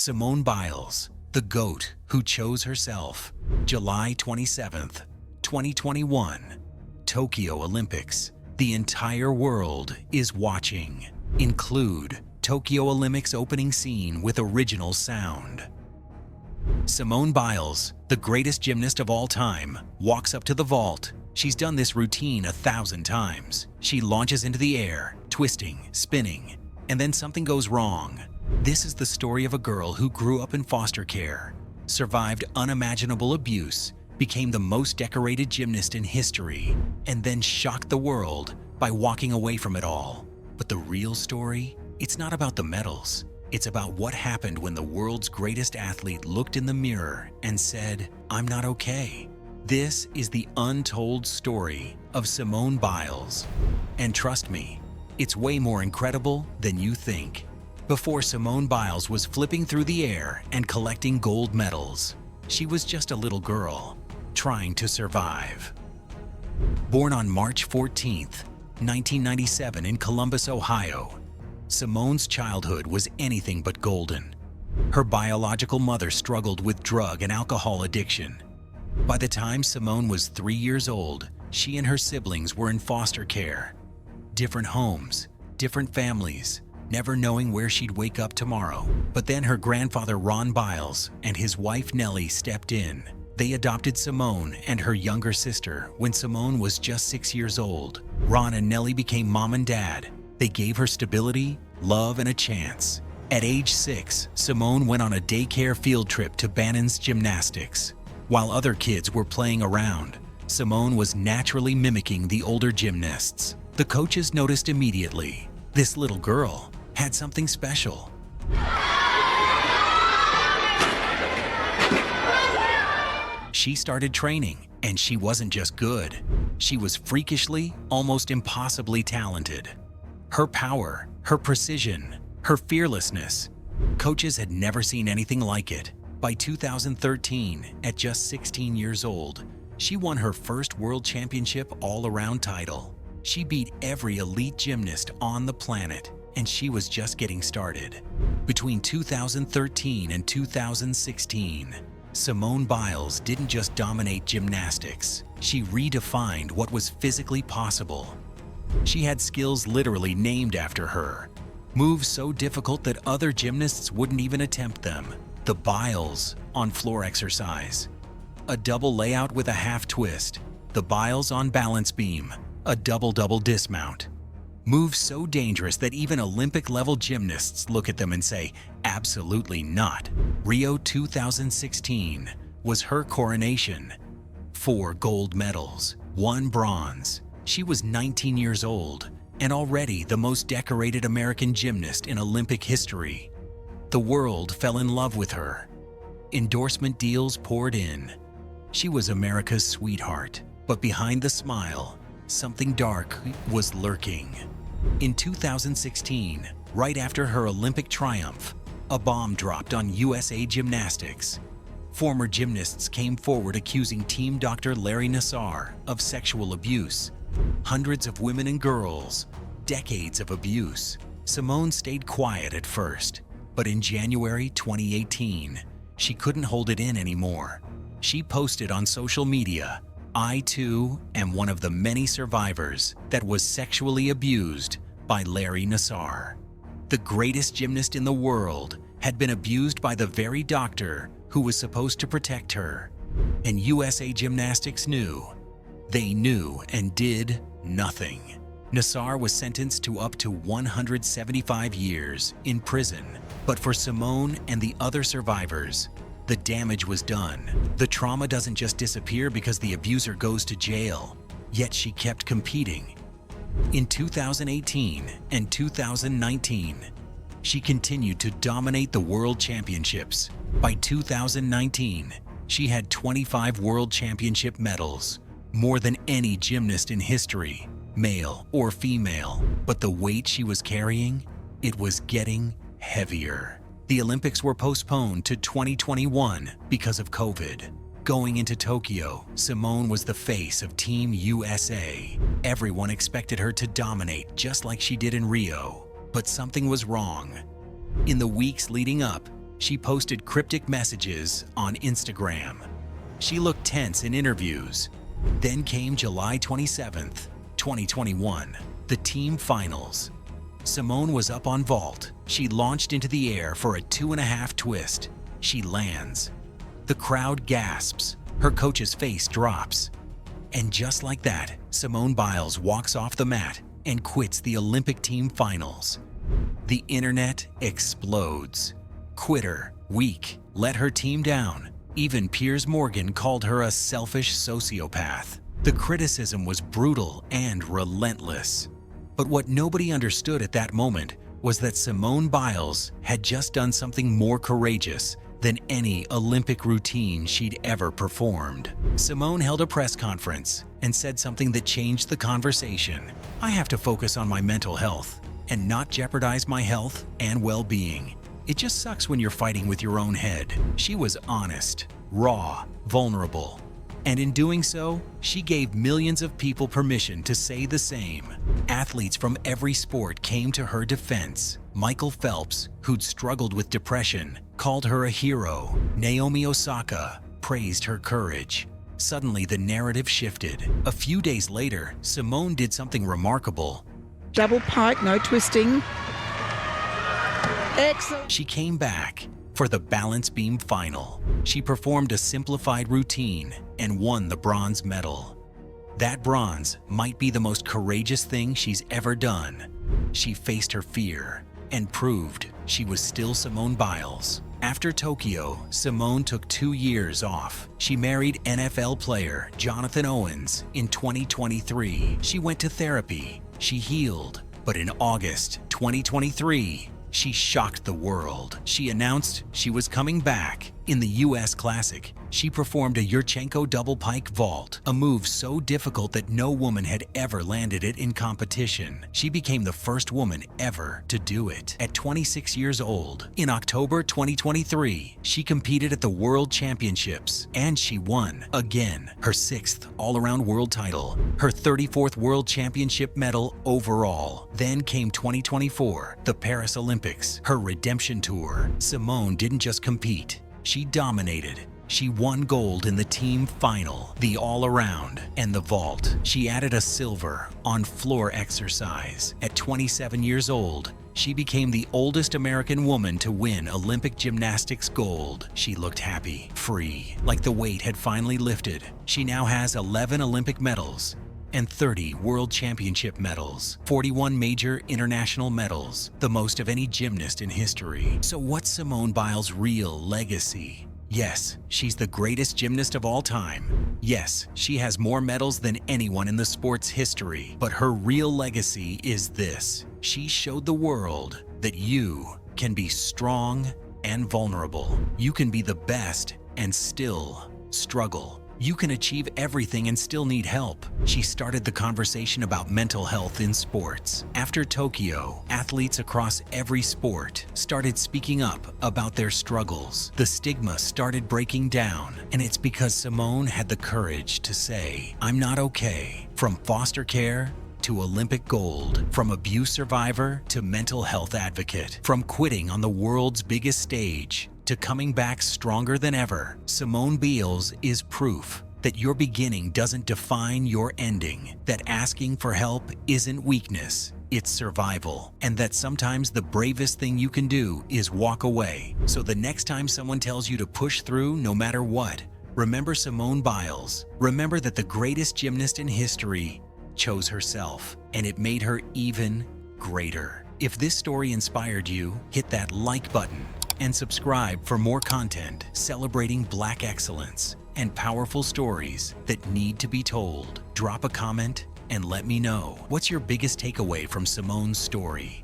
Simone Biles, the GOAT who chose herself. July 27th, 2021. Tokyo Olympics. The entire world is watching. Include Tokyo Olympics opening scene with original sound. Simone Biles, the greatest gymnast of all time, walks up to the vault. She's done this routine 1,000 times. She launches into the air, twisting, spinning, and then something goes wrong. This is the story of a girl who grew up in foster care, survived unimaginable abuse, became the most decorated gymnast in history, and then shocked the world by walking away from it all. But the real story? It's not about the medals. It's about what happened when the world's greatest athlete looked in the mirror and said, "I'm not okay." This is the untold story of Simone Biles. And trust me, it's way more incredible than you think. Before Simone Biles was flipping through the air and collecting gold medals, she was just a little girl trying to survive. Born on March 14th, 1997 in Columbus, Ohio, Simone's childhood was anything but golden. Her biological mother struggled with drug and alcohol addiction. By the time Simone was 3 years old, she and her siblings were in foster care. Different homes, different families, never knowing where she'd wake up tomorrow. But then her grandfather Ron Biles and his wife Nellie stepped in. They adopted Simone and her younger sister when Simone was just 6 years old. Ron and Nellie became mom and dad. They gave her stability, love, and a chance. At age 6, Simone went on a daycare field trip to Bannon's Gymnastics. While other kids were playing around, Simone was naturally mimicking the older gymnasts. The coaches noticed immediately. This little girl had something special. She started training, and she wasn't just good. She was freakishly, almost impossibly talented. Her power, her precision, her fearlessness. Coaches had never seen anything like it. By 2013, at just 16 years old, she won her first World Championship all-around title. She beat every elite gymnast on the planet, and she was just getting started. Between 2013 and 2016, Simone Biles didn't just dominate gymnastics. She redefined what was physically possible. She had skills literally named after her, moves so difficult that other gymnasts wouldn't even attempt them. The Biles on-floor exercise, a double layout with a half twist. The Biles on balance beam, a double-double dismount. Moves so dangerous that even Olympic-level gymnasts look at them and say, absolutely not. Rio 2016 was her coronation. 4 gold medals, 1 bronze. She was 19 years old and already the most decorated American gymnast in Olympic history. The world fell in love with her. Endorsement deals poured in. She was America's sweetheart, but behind the smile, something dark was lurking. In 2016, right after her Olympic triumph, a bomb dropped on USA Gymnastics. Former gymnasts came forward accusing team Dr. Larry Nassar of sexual abuse. Hundreds of women and girls, decades of abuse. Simone stayed quiet at first, but in January 2018, she couldn't hold it in anymore. She posted on social media, "I too am one of the many survivors that was sexually abused by Larry Nassar." The greatest gymnast in the world had been abused by the very doctor who was supposed to protect her. And USA Gymnastics knew. They knew and did nothing. Nassar was sentenced to up to 175 years in prison. But for Simone and the other survivors, the damage was done. The trauma doesn't just disappear because the abuser goes to jail. Yet she kept competing. In 2018 and 2019, she continued to dominate the World Championships. By 2019, she had 25 World Championship medals, more than any gymnast in history, male or female. But the weight she was carrying, it was getting heavier. The Olympics were postponed to 2021 because of COVID. Going into Tokyo, Simone was the face of Team USA. Everyone expected her to dominate just like she did in Rio. But something was wrong. In the weeks leading up, She posted cryptic messages on Instagram. She looked tense in interviews. Then came July 27th, 2021, the team finals. Simone was up on vault. She launched into the air for a 2.5 twist. She lands. The crowd gasps. Her coach's face drops. And just like that, Simone Biles walks off the mat and quits the Olympic team finals. The internet explodes. Quitter, weak, let her team down. Even Piers Morgan called her a selfish sociopath. The criticism was brutal and relentless. But what nobody understood at that moment was that Simone Biles had just done something more courageous than any Olympic routine she'd ever performed. Simone held a press conference and said something that changed the conversation. I have to focus on my mental health and not jeopardize my health and well-being. It just sucks when you're fighting with your own head. She was honest, raw, vulnerable. And in doing so, she gave millions of people permission to say the same. Athletes from every sport came to her defense. Michael Phelps, who'd struggled with depression, called her a hero. Naomi Osaka praised her courage. Suddenly, the narrative shifted. A few days later, Simone did something remarkable. Double pike, no twisting. Excellent. She came back for the balance beam final. She performed a simplified routine and won the bronze medal. That bronze might be the most courageous thing she's ever done. She faced her fear and proved she was still Simone Biles. After Tokyo, Simone took 2 years off. She married NFL player Jonathan Owens in 2023. She went to therapy. She healed. But in August 2023, she shocked the world. She announced she was coming back. In the US Classic, she performed a Yurchenko double pike vault, a move so difficult that no woman had ever landed it in competition. She became the first woman ever to do it. At 26 years old, in October 2023, she competed at the World Championships, and she won, again, her 6th all-around world title, her 34th World Championship medal overall. Then came 2024, the Paris Olympics, her redemption tour. Simone didn't just compete. She dominated. She won gold in the team final, the all-around, and the vault. She added a silver on floor exercise. At 27 years old, she became the oldest American woman to win Olympic gymnastics gold. She looked happy, free, like the weight had finally lifted. She now has 11 Olympic medals and 30 World Championship medals, 41 major international medals, the most of any gymnast in history. So what's Simone Biles' real legacy? Yes, she's the greatest gymnast of all time. Yes, she has more medals than anyone in the sport's history. But her real legacy is this. She showed the world that you can be strong and vulnerable. You can be the best and still struggle. You can achieve everything and still need help. She started the conversation about mental health in sports. After Tokyo, athletes across every sport started speaking up about their struggles. The stigma started breaking down, and it's because Simone had the courage to say, "I'm not okay." From foster care to Olympic gold, from abuse survivor to mental health advocate, from quitting on the world's biggest stage to coming back stronger than ever, Simone Biles is proof that your beginning doesn't define your ending, that asking for help isn't weakness, it's survival, and that sometimes the bravest thing you can do is walk away. So the next time someone tells you to push through no matter what, remember Simone Biles. Remember that the greatest gymnast in history chose herself, and it made her even greater. If this story inspired you, hit that like button and subscribe for more content celebrating Black excellence and powerful stories that need to be told. Drop a comment and let me know. What's your biggest takeaway from Simone's story?